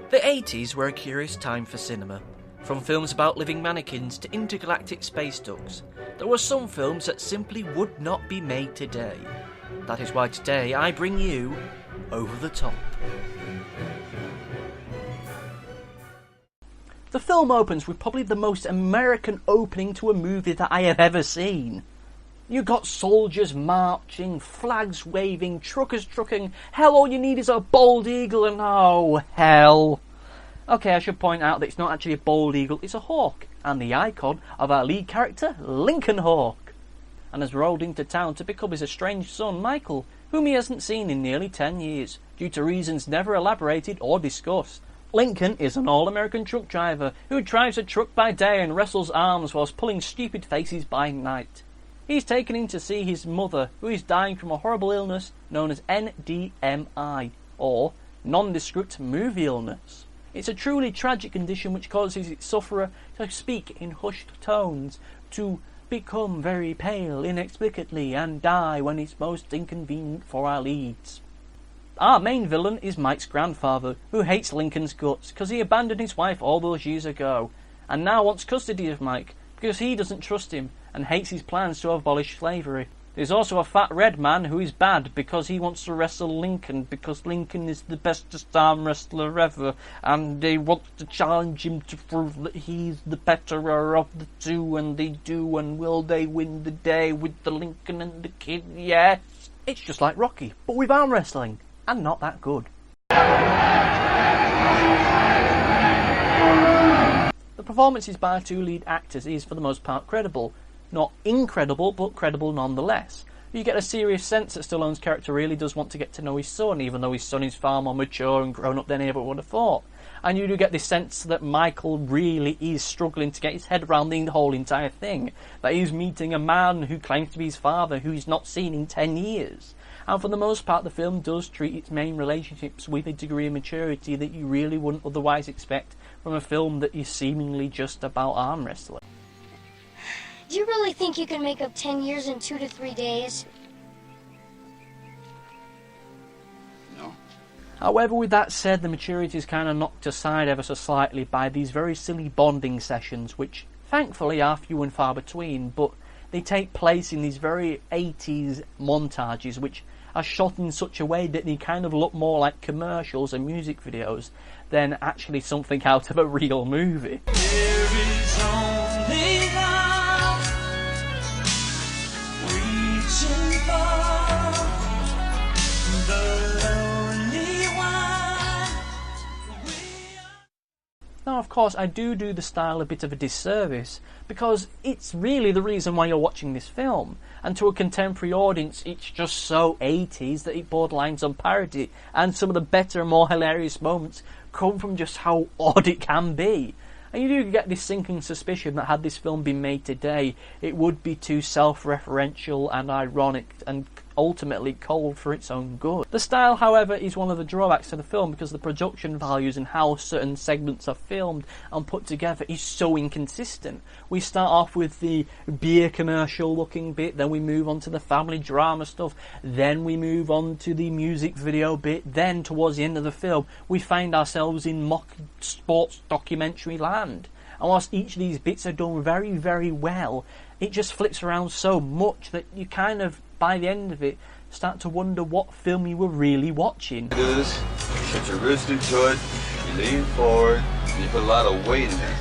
The 80s were a curious time for cinema. From films about living mannequins to intergalactic space ducks, there were some films that simply would not be made today. That is why today I bring you Over the Top. The film opens with probably the most American opening to a movie that I have ever seen. You got soldiers marching, flags waving, truckers trucking. Hell, all you need is a bald eagle and oh, hell. Okay, I should point out that it's not actually a bald eagle, it's a hawk, and the icon of our lead character, Lincoln Hawk, and has rolled into town to pick up his estranged son, Michael, whom he hasn't seen in nearly 10 years, due to reasons never elaborated or discussed. Lincoln is an all-American truck driver who drives a truck by day and wrestles arms whilst pulling stupid faces by night. He's taken in to see his mother, who is dying from a horrible illness known as NDMI, or nondescript movie illness. It's a truly tragic condition which causes its sufferer to speak in hushed tones, to become very pale inexplicably, and die when it's most inconvenient for our leads. Our main villain is Mike's grandfather, who hates Lincoln's guts because he abandoned his wife all those years ago, and now wants custody of Mike because he doesn't trust him and hates his plans to abolish slavery. There's also a fat red man who is bad because he wants to wrestle Lincoln because Lincoln is the bestest arm wrestler ever and they want to challenge him to prove that he's the betterer of the two, and they do, and will they win the day with the Lincoln and the kid? Yes! It's just like Rocky, but with arm wrestling, and not that good. The performances by our two lead actors is for the most part credible. Not incredible, but credible nonetheless. You get a serious sense that Stallone's character really does want to get to know his son, even though his son is far more mature and grown up than he ever would have thought. And you do get this sense that Michael really is struggling to get his head around the whole entire thing. That he's meeting a man who claims to be his father, who he's not seen in 10 years. And for the most part, the film does treat its main relationships with a degree of maturity that you really wouldn't otherwise expect from a film that is seemingly just about arm wrestling. Do you really think you can make up 10 years in 2 to 3 days? No. However, with that said, the maturity is kind of knocked aside ever so slightly by these very silly bonding sessions, which thankfully are few and far between, but they take place in these very 80s montages, which are shot in such a way that they kind of look more like commercials and music videos than actually something out of a real movie. There is only love reaching for the lonely one. Now, of course, I do the style a bit of a disservice, because it's really the reason why you're watching this film, and to a contemporary audience it's just so 80s that it borderlines on parody, and some of the better and more hilarious moments come from just how odd it can be. And you do get this sinking suspicion that had this film been made today, it would be too self-referential and ironic and ultimately cold for its own good. The style, however, is one of the drawbacks to the film because the production values and how certain segments are filmed and put together is so inconsistent. We start off with the beer commercial looking bit, then we move on to the family drama stuff, then we move on to the music video bit, then towards the end of the film we find ourselves in mock sports documentary land. And whilst each of these bits are done very, very well, it just flips around so much that you kind of, by the end of it, start to wonder what film you were really watching. It is. You put your wrist into it, you lean forward, and you put a lot of weight in it.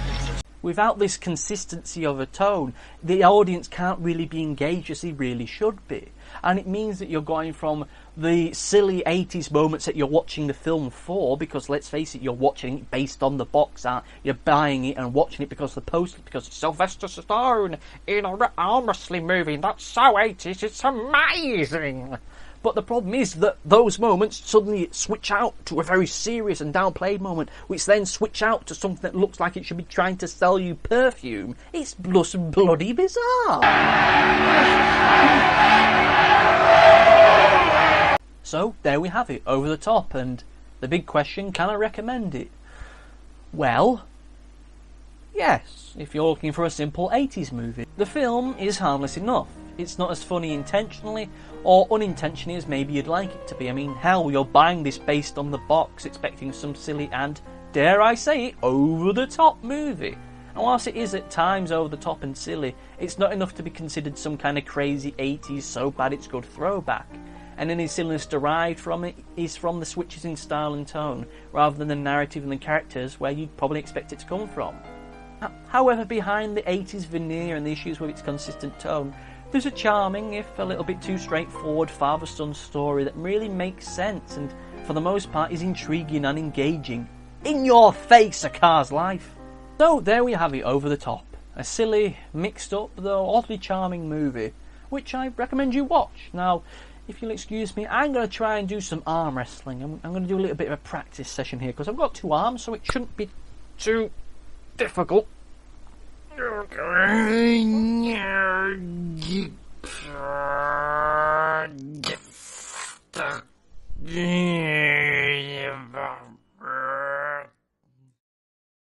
Without this consistency of a tone, the audience can't really be engaged as they really should be. And it means that you're going from the silly 80s moments that you're watching the film for, because let's face it, you're watching it based on the box art, you're buying it and watching it because of the poster, because it's Sylvester Stallone in an arm wrestling movie, that's so 80s, it's amazing! But the problem is that those moments suddenly switch out to a very serious and downplayed moment, which then switch out to something that looks like it should be trying to sell you perfume. It's just bloody bizarre. So, there we have it, Over the Top, and the big question, can I recommend it? Well, yes, if you're looking for a simple 80s movie. The film is harmless enough. It's not as funny intentionally or unintentionally as maybe you'd like it to be. I mean, hell, you're buying this based on the box, expecting some silly and dare I say it, over-the-top movie. And whilst it is at times over-the-top and silly, it's not enough to be considered some kind of crazy 80s so bad it's good throwback. And any silliness derived from it is from the switches in style and tone, rather than the narrative and the characters where you'd probably expect it to come from. However, behind the 80s veneer and the issues with its consistent tone, there's a charming, if a little bit too straightforward, father-son story that really makes sense and, for the most part, is intriguing and engaging. In your face, A Car's Life! So, there we have it, Over the Top. A silly, mixed-up, though oddly charming movie, which I recommend you watch. Now, if you'll excuse me, I'm going to try and do some arm wrestling. I'm going to do a little bit of a practice session here, because I've got 2 arms, so it shouldn't be too difficult.